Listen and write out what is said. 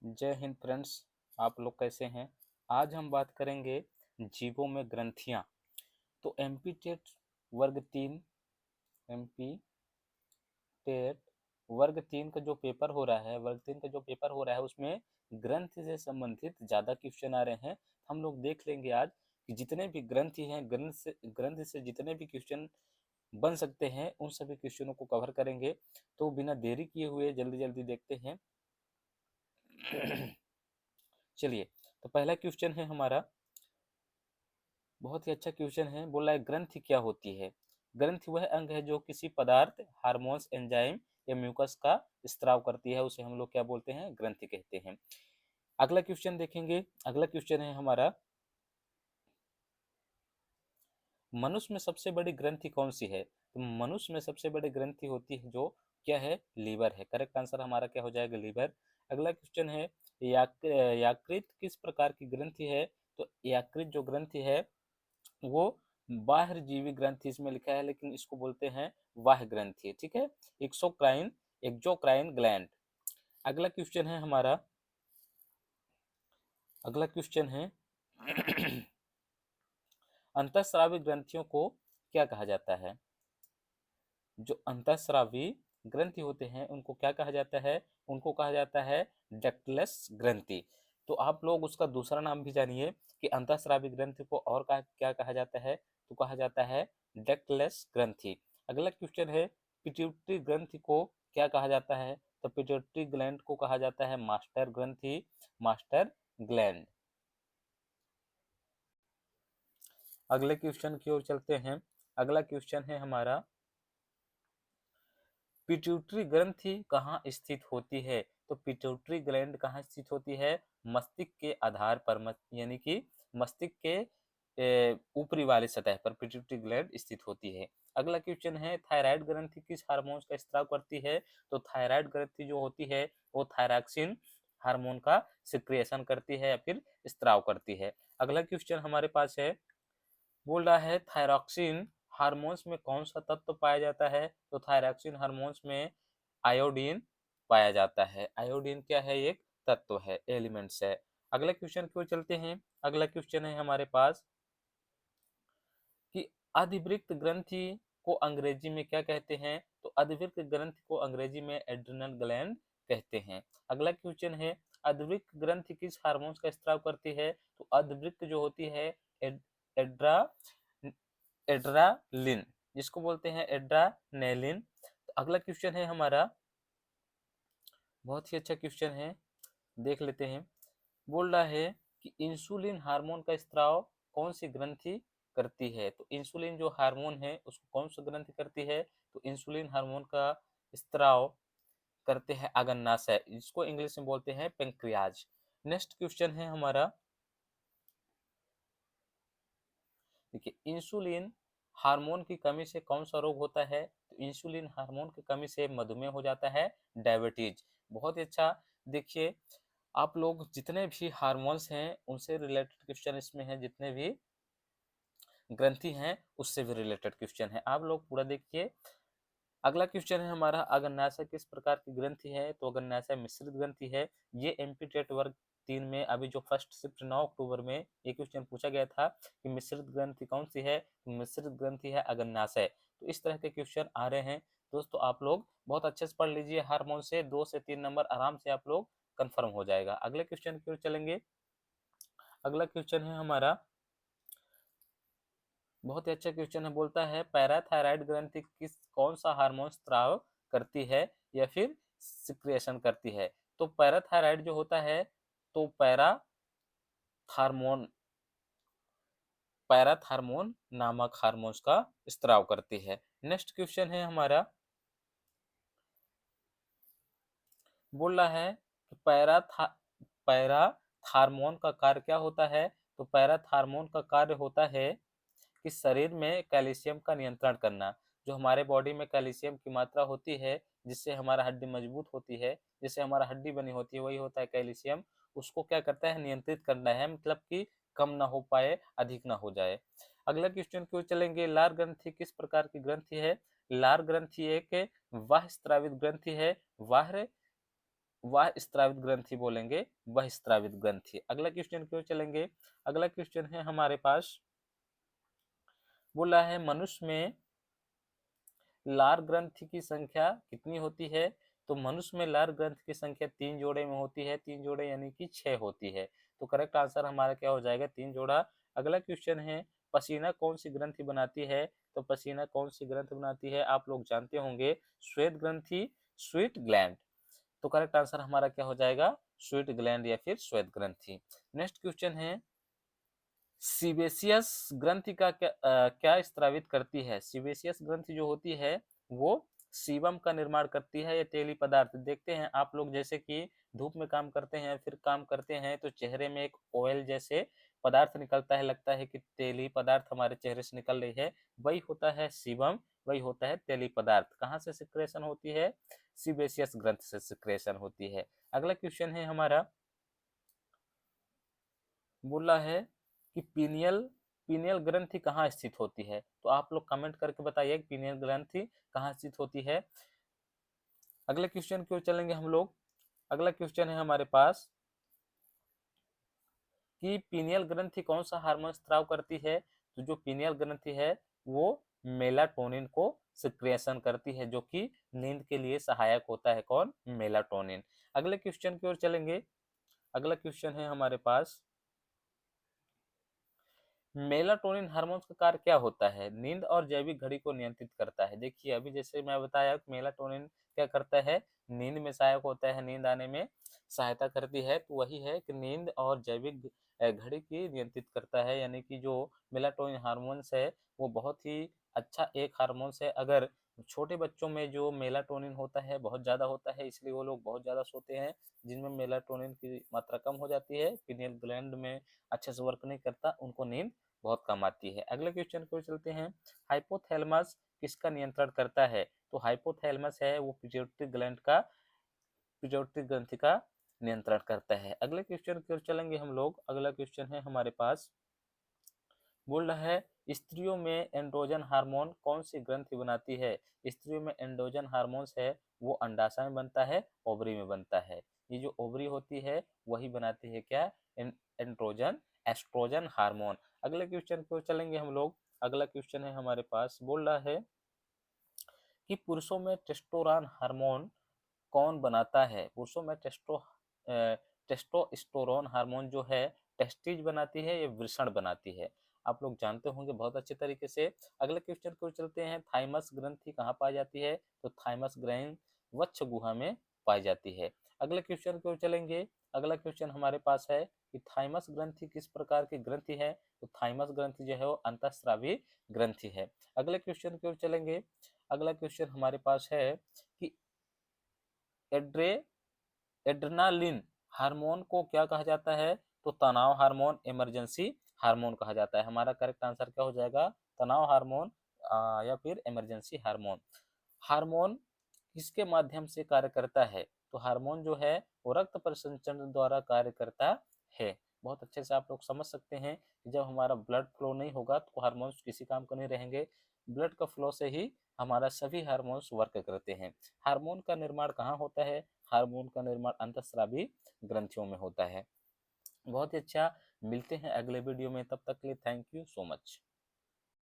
जय हिंद फ्रेंड्स। आप लोग कैसे हैं? आज हम बात करेंगे जीवों में ग्रंथियां। तो एमपी टेट वर्ग तीन एमपी टेट वर्ग 3 का जो पेपर हो रहा है उसमें ग्रंथ से संबंधित ज़्यादा क्वेश्चन आ रहे हैं। हम लोग देख लेंगे आज कि जितने भी ग्रंथि हैं, ग्रंथ से जितने भी क्वेश्चन बन सकते हैं उन सभी क्वेश्चनों को कवर करेंगे। तो बिना देरी किए हुए जल्दी जल्दी देखते हैं। चलिए, तो पहला क्वेश्चन है हमारा, बहुत ही अच्छा क्वेश्चन है। बोला है ग्रंथि क्या होती है? ग्रंथि वह अंग है जो किसी पदार्थ, हार्मोन्स, एंजाइम या म्यूकस का स्त्राव करती है, उसे हम लोग क्या बोलते हैं? ग्रंथि कहते हैं। अगला क्वेश्चन देखेंगे। अगला क्वेश्चन है हमारा, मनुष्य में सबसे बड़ी ग्रंथि कौन सी है? तो मनुष्य में सबसे बड़ी ग्रंथि होती है जो क्या है? लीवर है। करेक्ट आंसर हमारा क्या हो जाएगा? लीवर। अगला क्वेश्चन है, यकृत किस प्रकार की ग्रंथि है? तो यकृत जो ग्रंथि है वो बाह्य जीवी ग्रंथि इसमें लिखा है, लेकिन इसको बोलते हैं बाह्य ग्रंथि। ठीक है, एक्सोक्राइन ग्लैंड। अगला क्वेश्चन है हमारा, अगला क्वेश्चन है अंतःस्रावी ग्रंथियों को क्या कहा जाता है? जो अंतःस्रावी ग्रंथि होते हैं उनको क्या कहा जाता है? उनको कहा जाता है डक्टलेस ग्रंथि। तो आप लोग उसका दूसरा नाम भी जानिए कि अंतःस्रावी ग्रंथि को और क्या कहा जाता है? तो कहा जाता है डक्टलेस ग्रंथि। अगला क्वेश्चन है, पिट्यूटरी ग्रंथि को क्या कहा जाता है? तो पिट्यूटरी ग्लैंड को कहा जाता है मास्टर ग्रंथि, मास्टर ग्लैंड। अगले क्वेश्चन की ओर चलते हैं। अगला क्वेश्चन है हमारा, पिट्यूटरी ग्रंथि कहाँ स्थित होती है? तो पिट्यूटरी ग्लैंड कहाँ स्थित होती है? मस्तिष्क के आधार पर, यानी कि मस्तिष्क के ऊपरी वाली सतह पर पिट्यूटरी ग्लैंड स्थित होती है। अगला क्वेश्चन है, थायराइड ग्रंथि किस हार्मोन का स्त्राव करती है? तो थायराइड ग्रंथि जो होती है वो थायरॉक्सिन हार्मोन का सिक्रिएशन करती है या फिर स्त्राव करती है। अगला क्वेश्चन हमारे पास है, बोल रहा है थायरॉक्सिन हार्मोन्स में कौन सा तत्व पाया जाता है? तो थायरॉक्सिन हार्मोन्स में आयोडीन पाया जाता है। आयोडीन क्या है? एक तत्व है, एलिमेंट्स है। अगला क्वेश्चन की ओर चलते हैं। अगला क्वेश्चन है हमारे पास कि अधिवृक्क ग्रंथि को अंग्रेजी में क्या कहते हैं? तो अधिवृक्क ग्रंथि को अंग्रेजी में एड्रिनल ग्लैंड कहते हैं। अगला क्वेश्चन है, अधिवृक्क ग्रंथि किस हार्मोन्स का स्त्राव करती है? तो अधिवृक्क जो होती है एड्रा एड्रालिन, जिसको बोलते हैं एड्रानेलिन। तो अगला क्वेश्चन है हमारा, बहुत ही अच्छा क्वेश्चन है, देख लेते हैं। बोल रहा है कि इंसुलिन हार्मोन का स्त्राव कौन सी ग्रंथि करती है? तो इंसुलिन जो हार्मोन है उसको कौन सी ग्रंथि करती है? तो इंसुलिन हार्मोन का स्त्राव करते हैं अग्नाशय, जिसको इंग्लिश में बोलते हैं पेंक्रियाज। नेक्स्ट क्वेश्चन है हमारा, देखिए इंसुलिन हार्मोन की कमी से कौन सा रोग होता है? तो इंसुलिन हार्मोन की कमी से मधुमेह हो जाता है, डायबिटीज। बहुत ही अच्छा। देखिए, आप लोग जितने भी हार्मोन्स हैं उनसे रिलेटेड क्वेश्चन इसमें है, जितने भी ग्रंथि हैं उससे भी रिलेटेड क्वेश्चन है, आप लोग पूरा देखिए। अगला क्वेश्चन है हमारा, अग्न्याशय किस प्रकार की ग्रंथि है? तो अग्न्याशय मिश्रित ग्रंथि है। ये एमपी टेट वर्ग 3 में अभी जो फर्स्ट शिफ्ट 9 अक्टूबर में ये क्वेश्चन पूछा गया था कि मिश्रित ग्रंथि कौन सी है? तो मिश्रित ग्रंथि है अग्न्याशय। तो इस तरह के क्वेश्चन आ रहे हैं दोस्तों, आप लोग बहुत अच्छे से पढ़ लीजिए। हार्मोन से 2 से 3 नंबर आराम से आप लोग कंफर्म हो जाएगा। अगले क्वेश्चन की ओर चलेंगे। अगला क्वेश्चन है हमारा, बहुत ही अच्छा क्वेश्चन है। बोलता है पैराथायराइड ग्रंथि किस कौन सा हार्मोन स्त्राव करती है या फिर सिक्रिएशन करती है? तो पैराथायराइड जो होता है तो पैराथार्मोन पैराथार्मोन नामक हार्मोन्स का स्त्राव करती है। नेक्स्ट क्वेश्चन है हमारा, बोल रहा है कि पैराथार्मोन का कार्य क्या होता है? तो पैराथार्मोन का कार्य होता है कि शरीर में कैल्शियम का नियंत्रण करना। जो हमारे बॉडी में कैल्शियम की मात्रा होती है, जिससे हमारा हड्डी मजबूत होती है, जिससे हमारा हड्डी बनी होती है, वही होता है कैल्शियम। उसको क्या करता है? नियंत्रित करना है, मतलब कि कम ना हो पाए, अधिक ना हो जाए। अगला क्वेश्चन की ओर चलेंगे। लार ग्रंथि किस प्रकार की ग्रंथि है? लार ग्रंथि एक बाह्य स्रावित ग्रंथि है। बाह्य वह स्त्रावित ग्रंथि बोलेंगे, वह स्त्रावित ग्रंथि। अगला क्वेश्चन की ओर चलेंगे। अगला क्वेश्चन है हमारे पास, बोला है मनुष्य में लार ग्रंथि की संख्या कितनी होती है? तो मनुष्य में लार ग्रंथि की संख्या 3 जोड़े में होती है, 3 जोड़े यानी कि 6 होती है। तो करेक्ट आंसर हमारा क्या हो जाएगा? 3 जोड़ा। अगला क्वेश्चन है, पसीना कौन सी ग्रंथि बनाती है? तो पसीना कौन सी ग्रंथि बनाती है? आप लोग जानते होंगे, श्वेत ग्रंथि, स्वीट ग्लैंड। तो करेक्ट आंसर हमारा क्या हो जाएगा? स्वीट ग्लैंड या फिर श्वेत ग्रंथि। नेक्स्ट क्वेश्चन है, सीबेसियस ग्रंथि का क्या स्त्रावित करती है? सीबेसियस ग्रंथि जो होती है वो सीबम का निर्माण करती है या तेली पदार्थ। देखते हैं आप लोग, जैसे कि धूप में काम करते हैं, फिर काम करते हैं तो चेहरे में एक ऑयल जैसे पदार्थ निकलता है, लगता है कि तेली पदार्थ हमारे चेहरे से निकल रही है, वही होता है सीबम, वही होता है तेली पदार्थ। कहाँ से सिक्रेशन होती है? सीबेसियस ग्रंथि से सिक्रेशन होती है। अगला क्वेश्चन है हमारा, बोला है कि पीनियल पीनियल ग्रंथि कहाँ स्थित होती है? तो आप लोग कमेंट करके बताइए पीनियल ग्रंथि कहाँ स्थित होती है। अगले क्वेश्चन की ओर चलेंगे हम लोग। अगला क्वेश्चन है हमारे पास कि पीनियल ग्रंथि कौन सा हार्मोन स्त्राव करती है? तो जो पीनियल ग्रंथि है वो मेलाटोनिन को सिक्रेशन करती है, जो कि नींद के लिए सहायक होता है। कौन? मेलाटोनिन। अगले क्वेश्चन की ओर चलेंगे। अगला क्वेश्चन है हमारे पास, मेलाटोनिन हार्मोन का कार्य क्या होता है? नींद और जैविक घड़ी को नियंत्रित करता है। देखिए अभी जैसे मैं बताया कि मेलाटोनिन क्या करता है? नींद में सहायक होता है, नींद आने में सहायता करती है। तो वही है कि नींद और जैविक घड़ी की नियंत्रित करता है, यानी कि जो मेलाटोनिन हार्मोन्स है वो बहुत ही अच्छा एक हार्मोन्स है। अगर छोटे बच्चों में जो मेलाटोनिन होता है बहुत ज़्यादा होता है, इसलिए वो लोग बहुत ज़्यादा सोते हैं। जिनमें मेलाटोनिन की मात्रा कम हो जाती है, पीनियल ग्लैंड में अच्छे से वर्क नहीं करता, उनको नींद बहुत कम आती है। अगले क्वेश्चन को चलते हैं, हाइपोथैलेमस किसका नियंत्रण करता है? तो हाइपोथैलेमस है वो पिट्यूटरी ग्लैंड का, पिट्यूटरी ग्रंथि का नियंत्रण करता है। अगले क्वेश्चन की ओर चलेंगे हम लोग। अगला क्वेश्चन है हमारे पास, बोल रहा है स्त्रियों में एंड्रोजन हार्मोन कौन सी ग्रंथि बनाती है? स्त्रियों में एंड्रोजन हार्मोन्स है वो अंडाशय में बनता है, ओवरी में बनता है। ये जो ओवरी होती है वही बनाती है क्या? Androgen, oestrogen hormone. अगले क्वेश्चन को चलेंगे हम लोग। अगला क्वेश्चन है हमारे पास, बोल रहा है कि पुरुषों में टेस्टोस्टेरोन हार्मोन कौन बनाता है? पुरुषों में टेस्टोस्टेरोन हार्मोन जो है टेस्टिज बनाती है या वृषण बनाती है? आप लोग जानते होंगे बहुत अच्छे तरीके से। अगले क्वेश्चन को चलते हैं, थाइमस ग्रंथि कहाँ पाई जाती है? तो थाइमस ग्रंथि वक्ष गुहा में पाई जाती है। अगले क्वेश्चन को चलेंगे। अगला क्वेश्चन हमारे पास है कि थाइमस ग्रंथि किस प्रकार की ग्रंथि है? तो थाइमस ग्रंथि जो है वो अंतःस्रावी ग्रंथि है। अगले क्वेश्चन की ओर चलेंगे। अगला क्वेश्चन हमारे पास है कि एड्रे एड्रेनालिन हार्मोन को क्या कहा जाता है? तो तनाव हार्मोन, इमरजेंसी हार्मोन कहा जाता है। हमारा करेक्ट आंसर क्या हो जाएगा? तनाव हार्मोन या फिर इमरजेंसी हार्मोन। हार्मोन किसके माध्यम से कार्य करता है? तो हार्मोन जो है वो रक्त परिसंचरण द्वारा कार्य करता है। बहुत अच्छे से आप लोग समझ सकते हैं कि जब हमारा ब्लड फ्लो नहीं होगा तो हार्मोन्स किसी काम को नहीं रहेंगे। ब्लड का फ्लो से ही हमारा सभी हार्मोन्स वर्क करते हैं। हार्मोन का निर्माण कहाँ होता है? हार्मोन का निर्माण अंतःस्रावी ग्रंथियों में होता है। बहुत ही अच्छा। मिलते हैं अगले वीडियो में, तब तक के लिए थैंक यू सो मच।